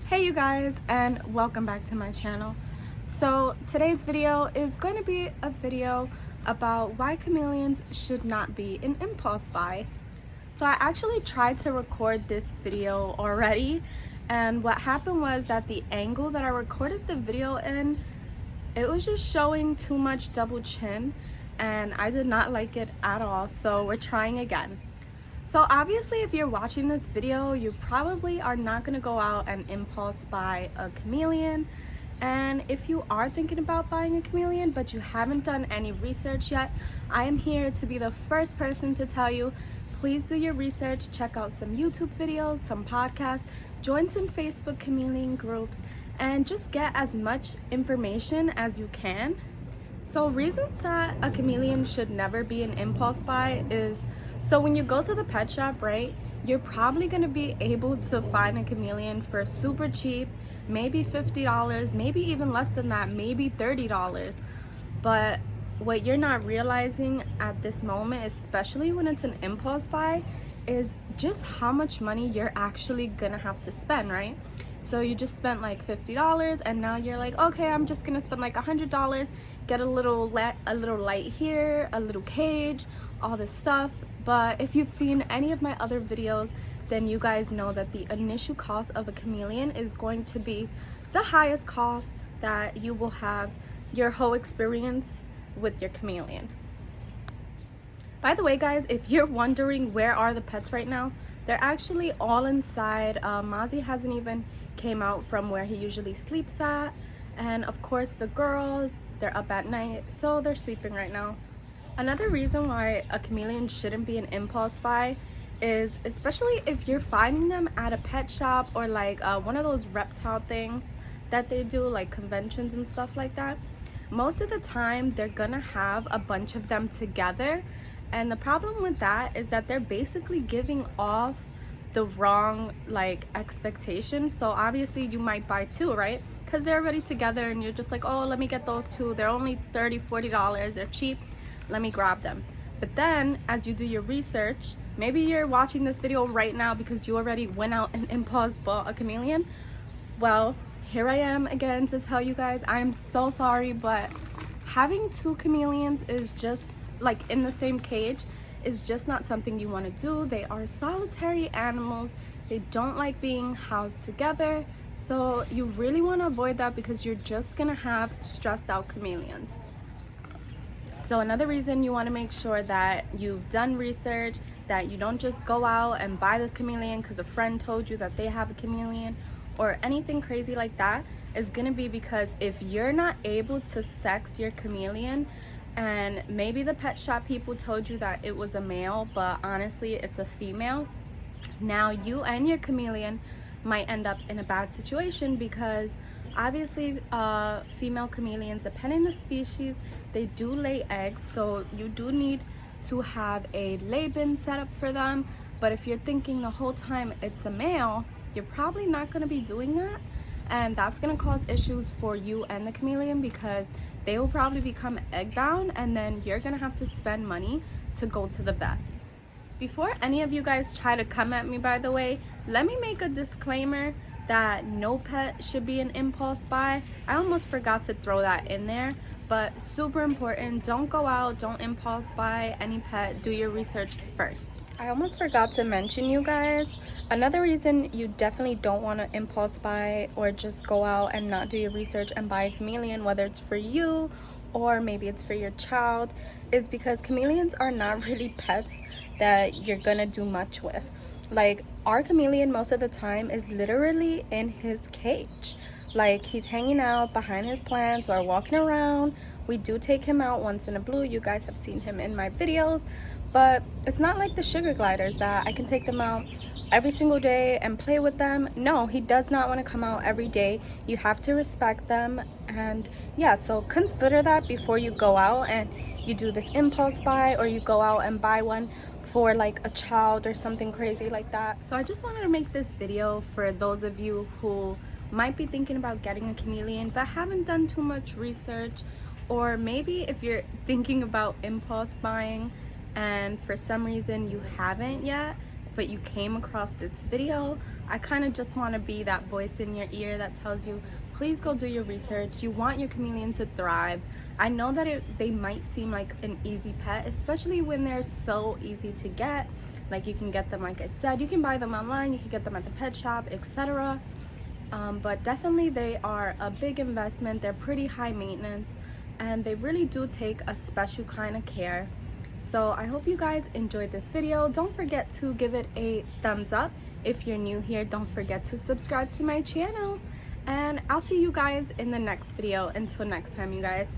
Hey you guys, and welcome back to my channel. So today's video is going to be a video about why chameleons should not be an impulse buy. So I actually tried to record this video already, and what happened was that the angle that I recorded the video in, it was just showing too much double chin, and I did not like it at all. So we're trying again. So obviously if you're watching this video, you probably are not going to go out and impulse buy a chameleon. And if you are thinking about buying a chameleon but you haven't done any research yet, I am here to be the first person to tell you, please do your research, check out some YouTube videos, some podcasts, join some Facebook chameleon groups, and just get as much information as you can. So reasons that a chameleon should never be an impulse buy is, so when you go to the pet shop, right, you're probably going to be able to find a chameleon for super cheap, maybe $50, maybe even less than that, maybe $30. But what you're not realizing at this moment, especially when it's an impulse buy, is just how much money you're actually going to have to spend, right? So you just spent like $50 and now you're like, okay, I'm just going to spend like $100, get a little light here, a little cage, all this stuff. But if you've seen any of my other videos, then you guys know that the initial cost of a chameleon is going to be the highest cost that you will have your whole experience with your chameleon. By the way, guys, if you're wondering where are the pets right now, they're actually all inside. Mozzie hasn't even came out from where he usually sleeps at. And of course the girls, they're up at night, so they're sleeping right now. Another reason why a chameleon shouldn't be an impulse buy is, especially if you're finding them at a pet shop or like one of those reptile things that they do, like conventions and stuff like that, most of the time they're gonna have a bunch of them together. And the problem with that is that they're basically giving off the wrong like expectations. So obviously you might buy two, right? Because they're already together and you're just like, oh, let me get those two. They're only $30-$40. They're cheap. Let me grab them. But then as you do your research, maybe you're watching this video right now because you already went out and impulse bought a chameleon. Well, here I am again to tell you guys, I'm so sorry, but having two chameleons is just like in the same cage is just not something you want to do. They are solitary animals. They don't like being housed together. So you really want to avoid that because you're just gonna have stressed out chameleons. So another reason you want to make sure that you've done research, that you don't just go out and buy this chameleon because a friend told you that they have a chameleon or anything crazy like that, is going to be because if you're not able to sex your chameleon, and maybe the pet shop people told you that it was a male, but honestly it's a female, now you and your chameleon might end up in a bad situation because obviously female chameleons, depending on the species, they do lay eggs, so you do need to have a lay bin set up for them. But if you're thinking the whole time it's a male, you're probably not going to be doing that, and that's going to cause issues for you and the chameleon because they will probably become egg bound, and then you're going to have to spend money to go to the vet. Before any of you guys try to come at me, by the way, let me make a disclaimer that no pet should be an impulse buy. I almost forgot to throw that in there, but super important. Don't go out, don't impulse buy any pet. Do your research first. I almost forgot to mention, you guys, another reason you definitely don't want to impulse buy or just go out and not do your research and buy a chameleon, whether it's for you or maybe it's for your child, is because chameleons are not really pets that you're gonna do much with. Like, our chameleon most of the time is literally in his cage. Like, he's hanging out behind his plants or walking around. We do take him out once in a blue. You guys have seen him in my videos. But it's not like the sugar gliders that I can take them out every single day and play with them. No, he does not want to come out every day. You have to respect them. And yeah, so consider that before you go out and you do this impulse buy, or you go out and buy one for like a child or something crazy like that. So I just wanted to make this video for those of you who might be thinking about getting a chameleon but haven't done too much research, or maybe if you're thinking about impulse buying and for some reason you haven't yet but you came across this video. I kind of just want to be that voice in your ear that tells you, please go do your research. You want your chameleon to thrive. I know that they might seem like an easy pet, especially when they're so easy to get. Like, you can get them, like I said, you can buy them online, you can get them at the pet shop, etc. But definitely they are a big investment. They're pretty high maintenance, and they really do take a special kind of care. So I hope you guys enjoyed this video. Don't forget to give it a thumbs up. If you're new here, don't forget to subscribe to my channel, and I'll see you guys in the next video. Until next time, you guys.